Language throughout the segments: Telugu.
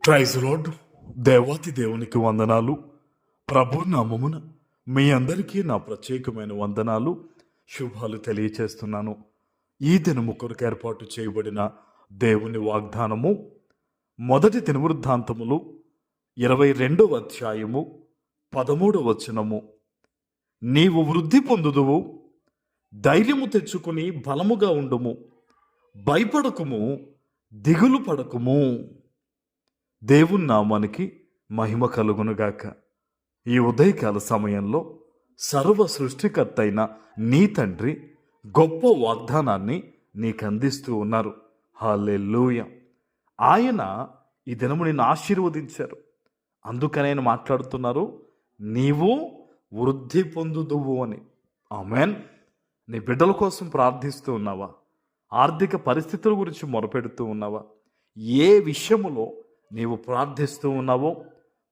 Praise lord. దేవాతి దేవునికి వందనాలు. ప్రభు నామమున మీ అందరికీ నా ప్రత్యేకమైన వందనాలు, శుభాలు తెలియచేస్తున్నాను. ఈ దినము కొరకు ఏర్పాటు చేయబడిన దేవుని వాగ్దానము మొదటి దినవృత్తాంతములు 22వ అధ్యాయము 13వ వచనము. నీవు వృద్ధి పొందుదువు, ధైర్యము తెచ్చుకుని బలముగా ఉండుము, భయపడకుము, దిగులు పడకుము. దేవుని నామానికి మహిమ కలుగునుగాక. ఈ ఉదయకాల సమయంలో సర్వ సృష్టికర్త అయిన నీ తండ్రి గొప్ప వాగ్దానాన్ని నీకు అందిస్తూ ఉన్నారు. హల్లెలూయా. ఆయన ఈ దినము నిన్ను ఆశీర్వదించారు. అందుకనే ఆయన మాట్లాడుతున్నారు, నీవు వృద్ధి పొందుదువు అని. ఆమెన్. నీ బిడ్డల కోసం ప్రార్థిస్తూ ఉన్నావా? ఆర్థిక పరిస్థితుల గురించి మొరపెడుతూ ఉన్నావా? ఏ విషయములో నీవు ప్రార్థిస్తూ ఉన్నావో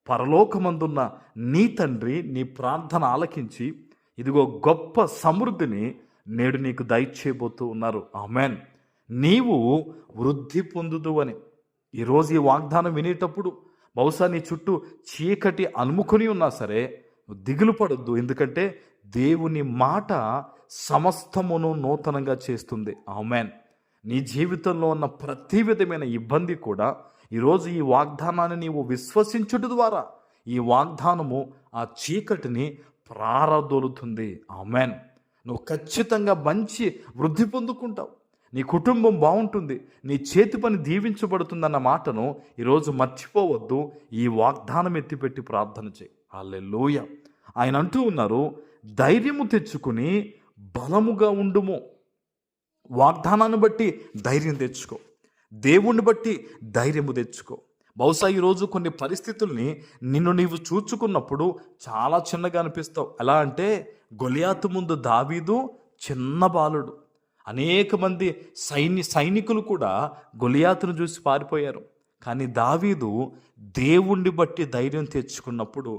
పరలోకమందున్న నీ తండ్రి నీ ప్రార్థన ఆలకించి ఇదిగో గొప్ప సమృద్ధిని నేడు నీకు దయచేయబోతూ ఉన్నారు. ఆమెన్. నీవు వృద్ధి పొందుదు అని. ఈరోజు ఈ వాగ్దానం వినేటప్పుడు బహుశా నీ చుట్టూ చీకటి అలుముకొని ఉన్నా సరే దిగులు పడొద్దు. ఎందుకంటే దేవుని మాట సమస్తమును నూతనంగా చేస్తుంది. ఆమెన్. నీ జీవితంలో ఉన్న ప్రతి విధమైన ఇబ్బంది కూడా ఈరోజు ఈ వాగ్దానాన్ని నీవు విశ్వసించుట ద్వారా ఈ వాగ్దానము ఆ చీకటిని ప్రారదోలుతుంది. ఆమెన్. నువ్వు ఖచ్చితంగా మంచి వృద్ధి పొందుకుంటావు. నీ కుటుంబం బాగుంటుంది, నీ చేతి పని దీవించబడుతుందన్న మాటను ఈరోజు మర్చిపోవద్దు. ఈ వాగ్దానం ఎత్తిపెట్టి ప్రార్థన చేయి. హల్లెలూయా. ఆయన అంటూ ఉన్నారు, ధైర్యము తెచ్చుకుని బలముగా ఉండుము. వాగ్దానాన్ని బట్టి ధైర్యం తెచ్చుకో. దేవుణ్ణి బట్టి ధైర్యము తెచ్చుకో. బహుశా ఈరోజు కొన్ని పరిస్థితుల్ని నిన్ను నీవు చూచుకున్నప్పుడు చాలా చిన్నగా అనిపిస్తావు. ఎలా అంటే గొలియాతు ముందు దావీదు చిన్న బాలుడు. అనేక మంది సైనికులు కూడా గొలియాతును చూసి పారిపోయారు. కానీ దావీదు దేవుణ్ణి బట్టి ధైర్యం తెచ్చుకున్నప్పుడు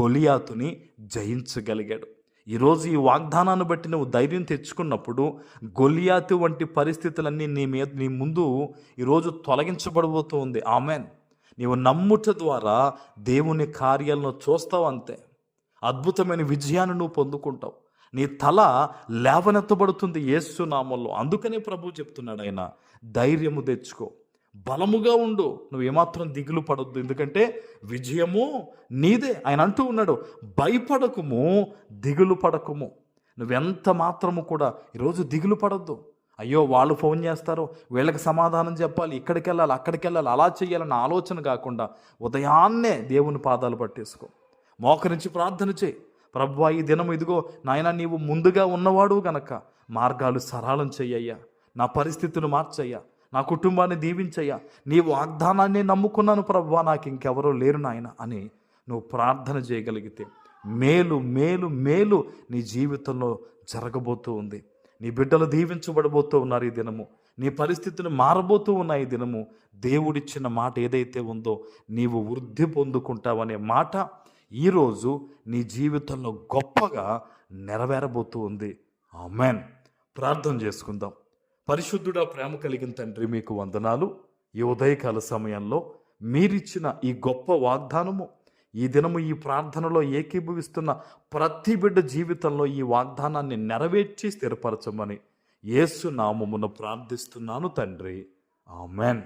గొలియాతుని జయించగలిగాడు. ఈరోజు ఈ వాగ్దానాన్ని బట్టి నువ్వు ధైర్యం తెచ్చుకున్నప్పుడు గొలియాతు వంటి పరిస్థితులన్నీ నీ ముందు ఈరోజు తొలగించబడబోతూ ఉంది. ఆమెన్. నీవు నమ్ముట ద్వారా దేవుని కార్యాలను చూస్తావు. అంతే. అద్భుతమైన విజయాన్ని నువ్వు పొందుకుంటావు. నీ తల లేవనెత్తబడుతుంది యేసు నామములో. అందుకనే ప్రభు చెప్తున్నాడు, ఆయన ధైర్యము తెచ్చుకో, బలముగా ఉండు, నువ్వు ఏమాత్రం దిగులు పడొద్దు, ఎందుకంటే విజయము నీదే. ఆయన అంటూ ఉన్నాడు, భయపడకుము, దిగులు పడకుము. నువ్వెంత మాత్రము కూడా ఈరోజు దిగులు పడొద్దు. అయ్యో వాళ్ళు ఫోన్ చేస్తారు, వీళ్ళకి సమాధానం చెప్పాలి, ఇక్కడికి వెళ్ళాలి, అక్కడికి వెళ్ళాలి, అలా చేయాలన్న ఆలోచన కాకుండా ఉదయాన్నే దేవుని పాదాలు పట్టేసుకో, మోకరించి ప్రార్థన చేయి. ప్రభువా, ఈ దినం ఇదిగో నాయన, నీవు ముందుగా ఉన్నవాడు గనక మార్గాలు సరళం చెయ్యయ్యా, నా పరిస్థితిని మార్చయ్యా, నా కుటుంబాన్ని దీవించయ్యా, నీ వాగ్దానాన్ని నమ్ముకున్నాను ప్రభువా, నాకు ఇంకెవరో లేరు నాయన అని నువ్వు ప్రార్థన చేయగలిగితే మేలు మేలు మేలు నీ జీవితంలో జరగబోతూ ఉంది. నీ బిడ్డలు దీవించబడబోతూ ఉన్నారు ఈ దినము. నీ పరిస్థితులు మారబోతూ ఉన్నాయి ఈ దినము. దేవుడిచ్చిన మాట ఏదైతే ఉందో నీవు వృద్ధి పొందుకుంటావనే మాట ఈరోజు నీ జీవితంలో గొప్పగా నెరవేరబోతూ ఉంది. ఆమెన్. ప్రార్థన చేసుకుందాం. పరిశుద్ధుడా, ప్రేమ కలిగిన తండ్రి, మీకు వందనాలు. ఈ ఉదయకాల సమయంలో మీరిచ్చిన ఈ గొప్ప వాగ్దానము, ఈ దినము ఈ ప్రార్థనలో ఏకీభవిస్తున్న ప్రతి బిడ్డ జీవితంలో ఈ వాగ్దానాన్ని నెరవేర్చి స్థిరపరచమని యేసు నామమున ప్రార్థిస్తున్నాను తండ్రి. ఆమెన్.